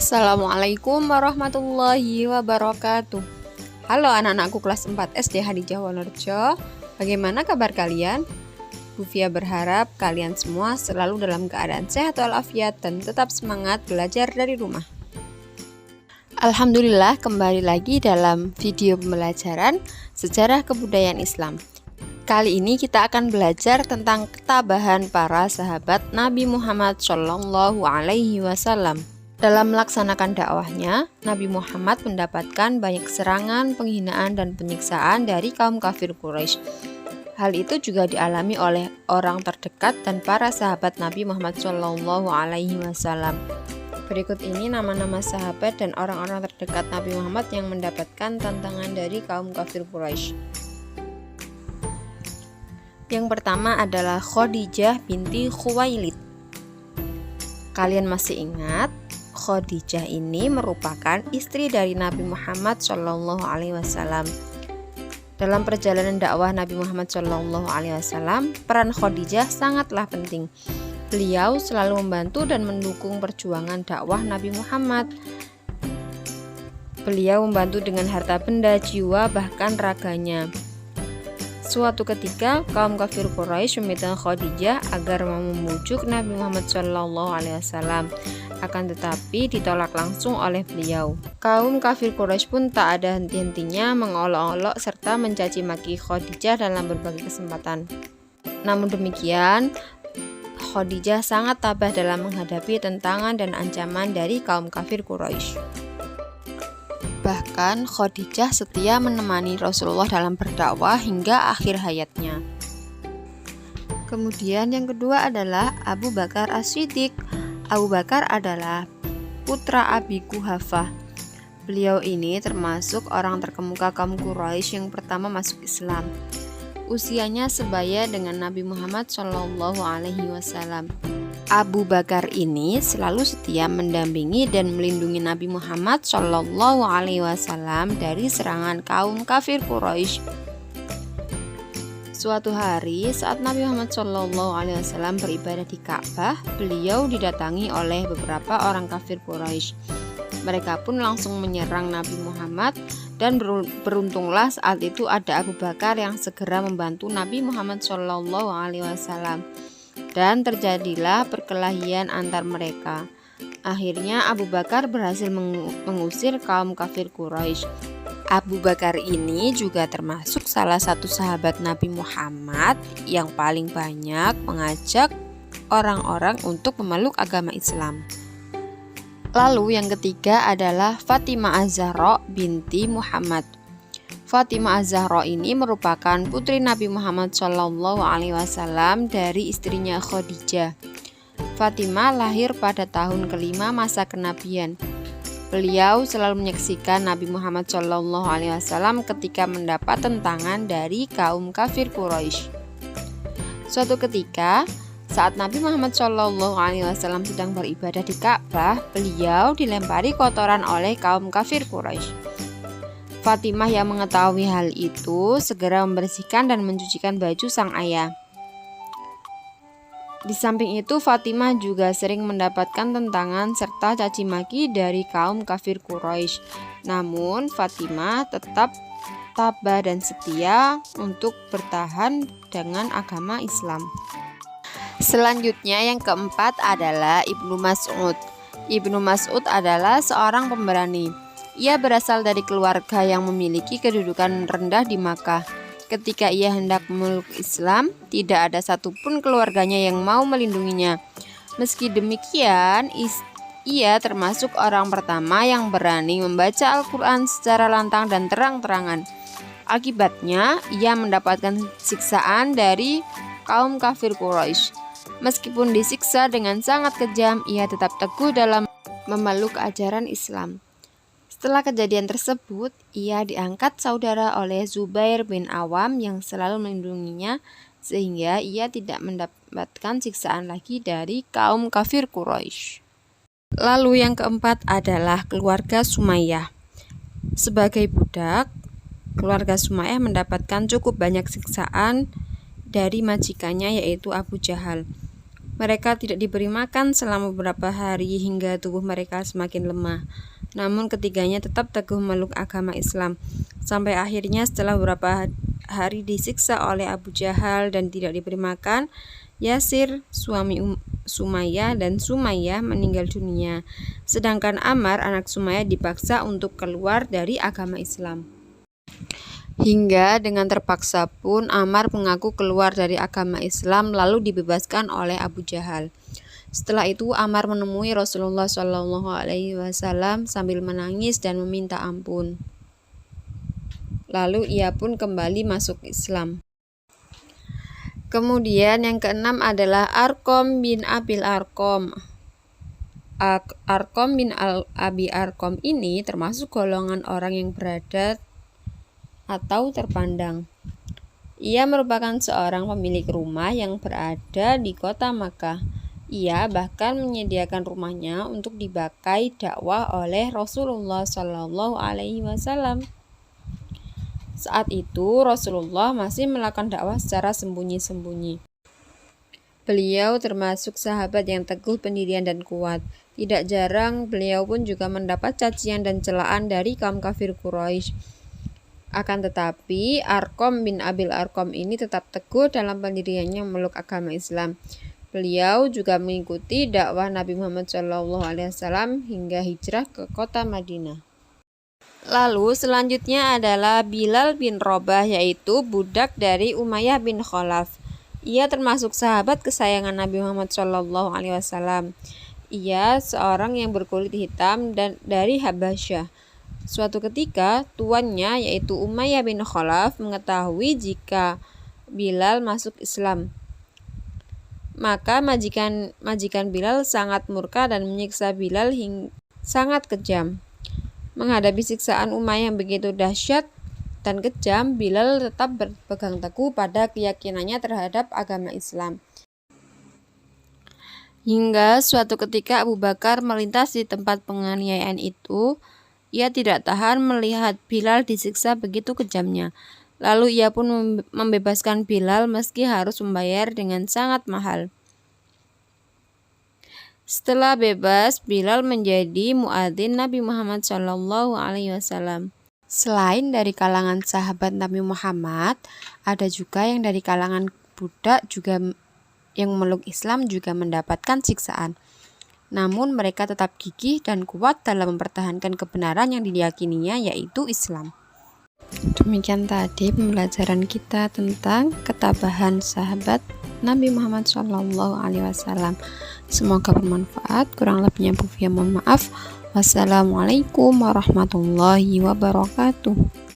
Assalamualaikum warahmatullahi wabarakatuh. Halo anak-anakku kelas 4 SD Hadijah Wonorejo. Bagaimana kabar kalian? Bu Fia berharap kalian semua selalu dalam keadaan sehat walafiat dan tetap semangat belajar dari rumah. Alhamdulillah, kembali lagi dalam video pembelajaran sejarah kebudayaan Islam. Kali ini kita akan belajar tentang ketabahan para sahabat Nabi Muhammad SAW. Dalam melaksanakan dakwahnya, Nabi Muhammad mendapatkan banyak serangan, penghinaan, dan penyiksaan dari kaum kafir Quraisy. Hal itu juga dialami oleh orang terdekat dan para sahabat Nabi Muhammad SAW. Berikut ini nama-nama sahabat dan orang-orang terdekat Nabi Muhammad yang mendapatkan tantangan dari kaum kafir Quraisy. Yang pertama adalah Khadijah binti Khuwailid. Kalian masih ingat? Khadijah ini merupakan istri dari Nabi Muhammad SAW. Dalam perjalanan dakwah Nabi Muhammad SAW, peran Khadijah sangatlah penting. Beliau selalu membantu dan mendukung perjuangan dakwah Nabi Muhammad. Beliau membantu dengan harta benda, jiwa, bahkan raganya. Suatu ketika, kaum kafir Quraisy meminta Khadijah agar mau memujuk Nabi Muhammad SAW, akan tetapi ditolak langsung oleh beliau. Kaum kafir Quraisy pun tak ada henti-hentinya mengolok-olok serta mencaci maki Khadijah dalam berbagai kesempatan. Namun demikian, Khadijah sangat tabah dalam menghadapi tantangan dan ancaman dari kaum kafir Quraisy. Bahkan Khadijah setia menemani Rasulullah dalam berdakwah hingga akhir hayatnya. Kemudian yang kedua adalah Abu Bakar As-Siddiq. Abu Bakar adalah putra Abi Quhafah. Beliau ini termasuk orang terkemuka kaum Quraisy yang pertama masuk Islam. Usianya sebaya dengan Nabi Muhammad SAW. Abu Bakar ini selalu setia mendampingi dan melindungi Nabi Muhammad SAW dari serangan kaum kafir Quraisy. Suatu hari saat Nabi Muhammad SAW beribadah di Ka'bah, beliau didatangi oleh beberapa orang kafir Quraisy. Mereka pun langsung menyerang Nabi Muhammad dan beruntunglah saat itu ada Abu Bakar yang segera membantu Nabi Muhammad SAW. Dan terjadilah perkelahian antar mereka. Akhirnya Abu Bakar berhasil mengusir kaum kafir Quraisy. Abu Bakar ini juga termasuk salah satu sahabat Nabi Muhammad yang paling banyak mengajak orang-orang untuk memeluk agama Islam. Lalu yang ketiga adalah Fatimah Az-Zahra binti Muhammad. Fatimah Az-Zahra ini merupakan putri Nabi Muhammad SAW dari istrinya Khadijah. Fatimah lahir pada tahun kelima masa kenabian. Beliau selalu menyaksikan Nabi Muhammad SAW ketika mendapat tentangan dari kaum kafir Quraisy. Suatu ketika, saat Nabi Muhammad SAW sedang beribadah di Ka'bah, beliau dilempari kotoran oleh kaum kafir Quraisy. Fatimah yang mengetahui hal itu segera membersihkan dan mencucikan baju sang ayah. Di samping itu, Fatimah juga sering mendapatkan tentangan serta caci maki dari kaum kafir Quraisy. Namun, Fatimah tetap tabah dan setia untuk bertahan dengan agama Islam. Selanjutnya yang keempat adalah Ibnu Mas'ud. Ibnu Mas'ud adalah seorang pemberani. Ia berasal dari keluarga yang memiliki kedudukan rendah di Makkah. Ketika ia hendak memeluk Islam, tidak ada satupun keluarganya yang mau melindunginya. Meski demikian, ia termasuk orang pertama yang berani membaca Al-Quran secara lantang dan terang-terangan. Akibatnya, ia mendapatkan siksaan dari kaum kafir Quraisy. Meskipun disiksa dengan sangat kejam, ia tetap teguh dalam memeluk ajaran Islam. Setelah kejadian tersebut, ia diangkat saudara oleh Zubair bin Awam yang selalu melindunginya sehingga ia tidak mendapatkan siksaan lagi dari kaum kafir Quraisy. Lalu yang keempat adalah keluarga Sumayyah. Sebagai budak, keluarga Sumayyah mendapatkan cukup banyak siksaan dari majikannya yaitu Abu Jahal. Mereka tidak diberi makan selama beberapa hari hingga tubuh mereka semakin lemah. Namun ketiganya tetap teguh memeluk agama Islam. Sampai akhirnya setelah beberapa hari disiksa oleh Abu Jahal dan tidak diberi makan, Yasir, suami Sumayyah dan Sumayyah meninggal dunia. Sedangkan Ammar, anak Sumayyah, dipaksa untuk keluar dari agama Islam. Hingga dengan terpaksa pun Ammar mengaku keluar dari agama Islam lalu dibebaskan oleh Abu Jahal. Setelah itu Ammar menemui Rasulullah SAW sambil menangis dan meminta ampun. Lalu ia pun kembali masuk Islam. Kemudian yang keenam adalah Arqam bin Abil Arqam. Arqam bin Abi Arqam ini termasuk golongan orang yang berada atau terpandang. Ia merupakan seorang pemilik rumah yang berada di kota Makkah. Ia bahkan menyediakan rumahnya untuk dipakai dakwah oleh Rasulullah SAW. Saat itu Rasulullah masih melakukan dakwah secara sembunyi-sembunyi. Beliau termasuk sahabat yang teguh pendirian dan kuat. Tidak jarang beliau pun juga mendapat cacian dan celaan dari kaum kafir Quraisy. Akan tetapi, Arqam bin Abil Arqam ini tetap teguh dalam pendiriannya memeluk agama Islam. Beliau juga mengikuti dakwah Nabi Muhammad SAW hingga hijrah ke kota Madinah. Lalu selanjutnya adalah Bilal bin Rabah, yaitu budak dari Umayyah bin Khalaf. Ia termasuk sahabat kesayangan Nabi Muhammad SAW. Ia seorang yang berkulit hitam dan dari Habasyah. Suatu ketika, tuannya yaitu Umayyah bin Khalaf mengetahui jika Bilal masuk Islam. Maka majikan Bilal sangat murka dan menyiksa Bilal hingga sangat kejam. Menghadapi siksaan Umayyah yang begitu dahsyat dan kejam, Bilal tetap berpegang teguh pada keyakinannya terhadap agama Islam. Hingga suatu ketika Abu Bakar melintas di tempat penganiayaan itu. Ia tidak tahan melihat Bilal disiksa begitu kejamnya. Lalu ia pun membebaskan Bilal meski harus membayar dengan sangat mahal. Setelah bebas, Bilal menjadi muadzin Nabi Muhammad SAW. Selain dari kalangan sahabat Nabi Muhammad, ada juga yang dari kalangan budak juga yang memeluk Islam juga mendapatkan siksaan. Namun mereka tetap gigih dan kuat dalam mempertahankan kebenaran yang diyakininya, yaitu Islam. Demikian tadi pembelajaran kita tentang ketabahan sahabat Nabi Muhammad SAW. Semoga bermanfaat. Kurang lebihnya mohon maaf. Wassalamualaikum warahmatullahi wabarakatuh.